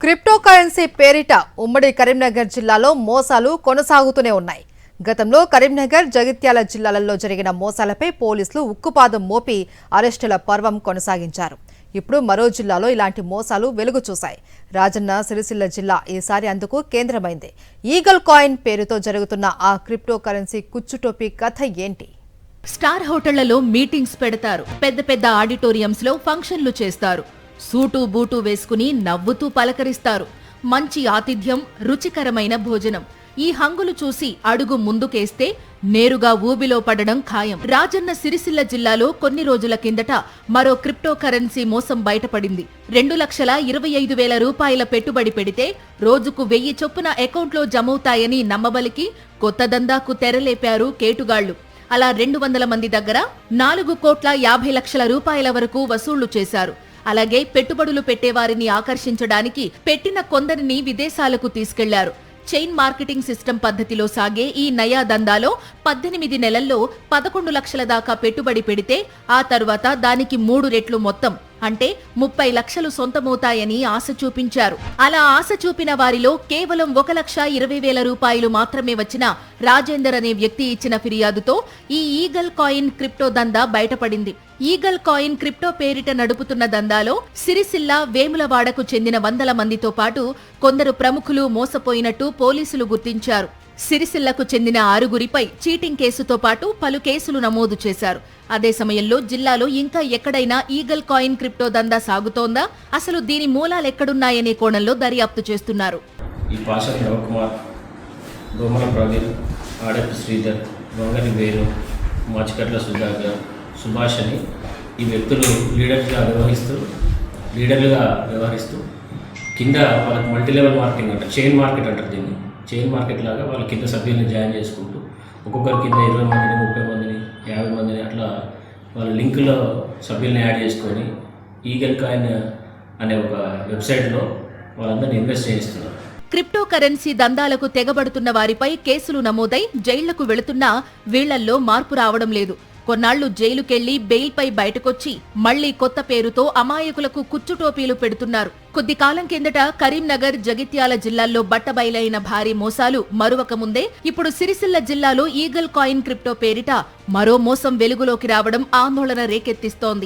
Crypto currency పేరిట ఉమ్మడి కరీంనగర్ జిల్లాలో మోసాలు కొనసాగుతూనే ఉన్నాయి. గతంలో కరీంనగర్, జగిత్యాల జిల్లాలలో జరిగిన మోసాలపై పోలీసులు ఉక్కుపాదం మోపి అరెస్టుల పర్వం కొనసాగించారు. ఇప్పుడు మరో జిల్లాలో ఇలాంటి మోసాలు వెలుగు చూశాయి. రాజన్న సిరిసిల్ల జిల్లా ఈసారి అందుకు కేంద్రమైంది. ఈగల్ కాయిన్ పేరుతో జరుగుతున్న ఆ క్రిప్టో కరెన్సీ కుచ్చుటోపీ కథ ఏంటి? స్టార్ హోటళ్లలో మీటింగ్స్ పెడతారు, పెద్ద పెద్ద ఆడిటోరియంస్ లో ఫంక్షన్లు చేస్తారు. సూటు బూటు వేసుకుని నవ్వుతూ పలకరిస్తారు. మంచి ఆతిథ్యం, రుచికరమైన భోజనం. ఈ హంగులు చూసి అడుగు ముందుకేస్తే నేరుగా ఊబిలో పడడం ఖాయం. రాజన్న సిరిసిల్ల జిల్లాలో కొన్ని రోజుల కిందట మరో క్రిప్టో కరెన్సీ మోసం బయటపడింది. 2,25,000 రూపాయల పెట్టుబడి పెడితే రోజుకు 1000 చొప్పున అకౌంట్లో జమవుతాయని నమ్మబలికి కొత్త దందాకు తెరలేపారు కేటుగాళ్లు. అలా 200 మంది దగ్గర 4,50,00,000 రూపాయల వరకు వసూళ్లు చేశారు. అలాగే పెట్టుబడులు పెట్టేవారిని ఆకర్షించడానికి పెట్టిన కొందరిని విదేశాలకు తీసుకెళ్లారు. చైన్ మార్కెటింగ్ సిస్టమ్ పద్ధతిలో సాగే ఈ నయా దందాలో 18 నెలల్లో 11 లక్షల దాకా పెట్టుబడి పెడితే ఆ తర్వాత దానికి 3 రెట్లు మొత్తం అంటే 30 లక్షలు సొంతమవుతాయని ఆశ చూపించారు. అలా ఆశ చూపిన వారిలో కేవలం 1,20,000 రూపాయలు మాత్రమే వచ్చిన రాజేందర్ అనే వ్యక్తి ఇచ్చిన ఫిర్యాదుతో ఈ ఈగల్ కాయిన్ క్రిప్టో దందా బయటపడింది. ఈగల్ కాయిన్ క్రిప్టో పేరిట నడుపుతున్న దందాలో సిరిసిల్ల, వేములవాడకు చెందిన 100 మందితో పాటు కొందరు ప్రముఖులు మోసపోయినట్టు పోలీసులు గుర్తించారు. సిరిసిల్లకు చెందిన 6గురిపై చీటింగ్ కేసుతో పాటు పలు కేసులు నమోదు చేశారు. అదే సమయంలో జిల్లాలో ఇంకా ఎక్కడైనా ఈగల్ కాయిన్ క్రిప్టో దందా సాగుతోందా, అసలు దీని మూలాలెక్కడున్నాయనే కోణంలో దర్యాప్తు చేస్తున్నారు. ఈ పాషా రవికుమార్, దోమల ప్రవీణ్, ఆడపి శ్రీధర్, గొంగని వేణు, మాచికట్ల సుధాకర్, సుభాష్ అని ఈ వ్యక్తులు లీడర్లుగా వ్యవహరిస్తూ కింద వాళ్ళకి మల్టీ లెవెల్ మార్కెటింగ్ అంటారు, చైన్ మార్కెట్ అంటారు దీన్ని. చైన్ మార్కెట్ లాగా వాళ్ళ కింద సభ్యుల్ని జాయిన్ చేసుకుంటూ ఒక్కొక్కరి కింద 20 మందిని, 30 మందిని, 50 మందిని అట్లా వాళ్ళ లింకులో సభ్యుల్ని యాడ్ చేసుకొని ఈగల్ కాయిన్ అనే ఒక వెబ్సైట్లో వాళ్ళందరినీ ఇన్వెస్ట్ చేయిస్తున్నారు. క్రిప్టో కరెన్సీ దందాలకు తెగబడుతున్న వారిపై కేసులు నమోదై జైళ్లకు వెళుతున్నా వీళ్లల్లో మార్పు రావడం లేదు. కొన్నాళ్లు జైలుకెళ్లి బెయిల్పై బయటకొచ్చి మళ్లీ కొత్త పేరుతో అమాయకులకు కుచ్చుటోపీలు పెడుతున్నారు. కొద్ది కాలం కిందట కరీంనగర్, జగిత్యాల జిల్లాల్లో బట్టబయలైన భారీ మోసాలు మరువక ముందే ఇప్పుడు సిరిసిల్ల జిల్లాలో ఈగల్ కాయిన్ క్రిప్టో పేరిట మరో మోసం వెలుగులోకి రావడం ఆందోళన రేకెత్తిస్తోంది.